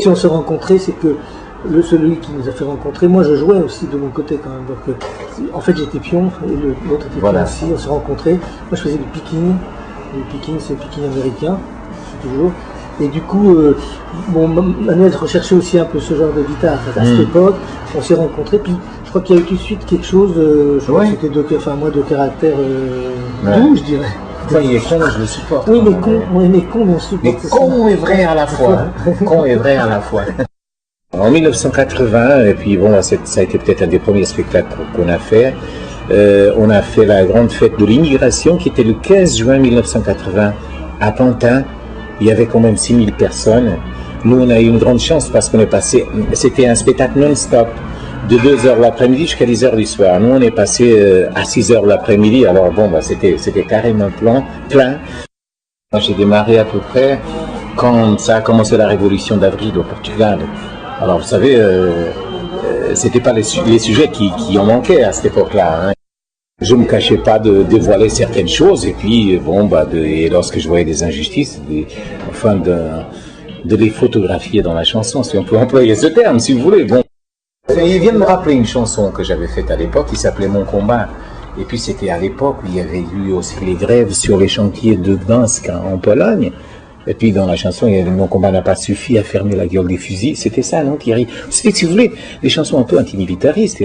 Si on s'est rencontrés, c'est que celui qui nous a fait rencontrer, moi je jouais aussi de mon côté quand même. Donc, en fait j'étais pion et l'autre était pion aussi. On s'est rencontrés. Moi je faisais du picking. Le picking, c'est le picking américain, toujours. Et du coup, Manuel recherchait aussi un peu ce genre de guitare. À cette époque, on s'est rencontrés. Puis je crois qu'il y a eu tout de suite quelque chose. Je crois que c'était de caractère doux, je dirais. Enfin, il est con, je le supporte. Oui, mais con, mais on supporte. Mais con et vrai à la fois. Con et vrai à la fois. En 1980, et puis bon, ça a été peut-être un des premiers spectacles qu'on a fait. On a fait la grande fête de l'immigration qui était le 15 juin 1980 à Pantin. Il y avait quand même 6000 personnes. Nous, on a eu une grande chance parce qu'on est passé, c'était un spectacle non-stop de 2h l'après-midi jusqu'à 10h du soir. Nous, on est passé à 6h l'après-midi. Alors bon, c'était carrément plein. J'ai démarré à peu près quand ça a commencé la révolution d'avril au Portugal. Alors vous savez, c'était pas les sujets qui en manquaient à cette époque-là. Hein. Je me cachais pas de dévoiler certaines choses et puis bon, et lorsque je voyais des injustices, de les photographier dans la chanson, si on peut employer ce terme, si vous voulez. Bon, il vient de me rappeler une chanson que j'avais faite à l'époque qui s'appelait Mon combat. Et puis c'était à l'époque où il y avait eu aussi les grèves sur les chantiers de Gdańsk en Pologne. Et puis dans la chanson, il y avait Mon combat n'a pas suffi à fermer la gueule des fusils. C'était ça, non, Thierry? C'était, si vous voulez, des chansons un peu antimilitaristes.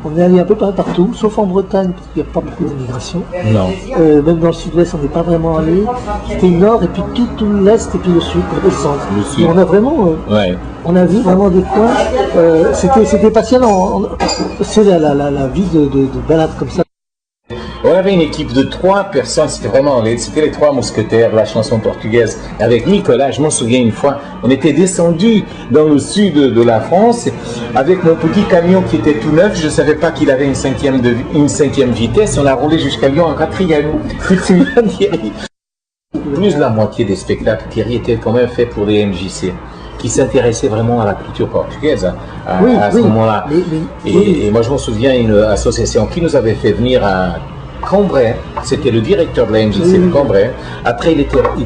On est allé un peu partout, sauf en Bretagne, parce qu'il n'y a pas beaucoup d'immigration. Non. Même dans le sud-ouest, on n'est pas vraiment allé. C'était le nord, et puis tout l'est, et puis le sud, le centre. Le sud. Et on a vraiment, on a vu vraiment des coins. C'était passionnant. C'est la vie de balade comme ça. On avait une équipe de 3 personnes, c'était les 3 mousquetaires, la chanson portugaise. Avec Nicolas, je m'en souviens une fois, on était descendu dans le sud de la France avec mon petit camion qui était tout neuf. Je ne savais pas qu'il avait une cinquième vitesse. On a roulé jusqu'à Lyon en 4e. Plus de la moitié des spectacles, Thierry, étaient quand même faits pour des MJC qui s'intéressaient vraiment à la culture portugaise à ce moment-là. Et moi, je me souviens d'une association qui nous avait fait venir à Cambrai, c'était le directeur de la MJC de Cambrai. Après, il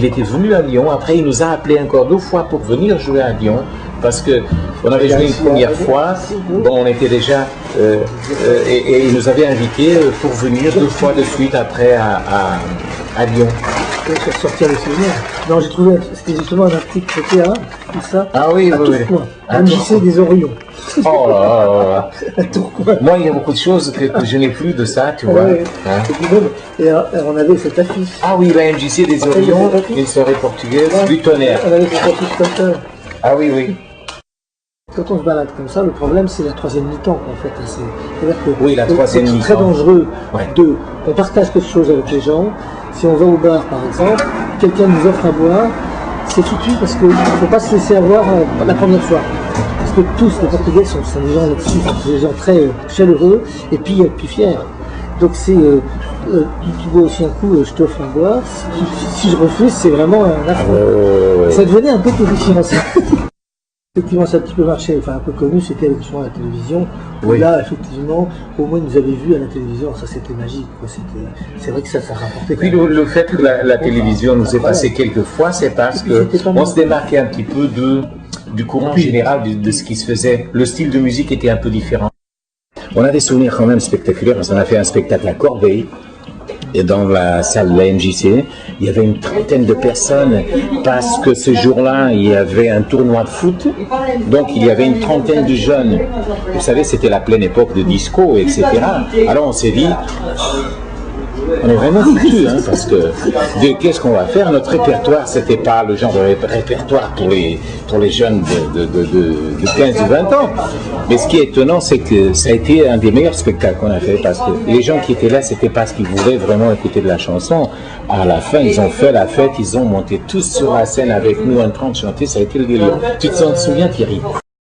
était venu à Lyon. Après, il nous a appelé encore 2 fois pour venir jouer à Lyon. Parce qu'on avait joué une première fois, bon, on était déjà... et il nous avait invités pour venir 2 fois de suite après à Lyon. Pour sortir les souvenirs. Non, j'ai trouvé, c'était justement un article CTA, tout ça. Ah oui, oui. MJC des Orions. Oh là là. Moi, il y a beaucoup de choses que je n'ai plus de ça, tu vois. Ouais. Hein? Et on avait cette affiche. Ah oui, la MJC des Orions, une soirée portugaise, du tonnerre. On avait cette affiche comme ça. Ah oui, oui. Quand on se balade comme ça, le problème c'est la 3e mi-temps en fait. C'est-à-dire que oui, la 3e mi-temps. C'est très dangereux on partage quelque chose avec les gens. Si on va au bar par exemple, quelqu'un nous offre à boire, c'est tout de suite parce qu'il ne faut pas se laisser avoir la première fois. Parce que tous les Portugais sont des gens là-dessus, sont des gens très chaleureux et puis fiers. Donc c'est, tu bois aussi un coup, je t'offre à boire. Si je refuse, c'est vraiment un affront. Ça devenait un peu terrifiant. Effectivement, ça a un petit peu marché, enfin un peu connu, c'était effectivement à la télévision. Oui. Là, effectivement, au moins, ils nous avaient vus à la télévision, ça c'était magique. C'est vrai que ça rapportait. Puis le fait que la télévision nous ait passé quelques fois, c'est parce qu'on se démarquait un petit peu du courant général de ce qui se faisait. Le style de musique était un peu différent. On a des souvenirs quand même spectaculaires, parce qu'on a fait un spectacle à Corbeil. Et dans la salle de la MJC, il y avait une 30aine de personnes parce que ce jour-là, il y avait un tournoi de foot. Donc, il y avait une 30aine de jeunes. Vous savez, c'était la pleine époque de disco, etc. Alors, on s'est dit, on est vraiment foutus, hein, parce que qu'est-ce qu'on va faire? Notre répertoire, c'était pas le genre de répertoire pour les jeunes de 15 ou 20 ans. Mais ce qui est étonnant, c'est que ça a été un des meilleurs spectacles qu'on a fait, parce que les gens qui étaient là, c'était parce qu'ils voulaient vraiment écouter de la chanson. À la fin, ils ont fait la fête, ils ont monté tous sur la scène avec nous en train de chanter, ça a été le délire. Tu t'en souviens, Thierry?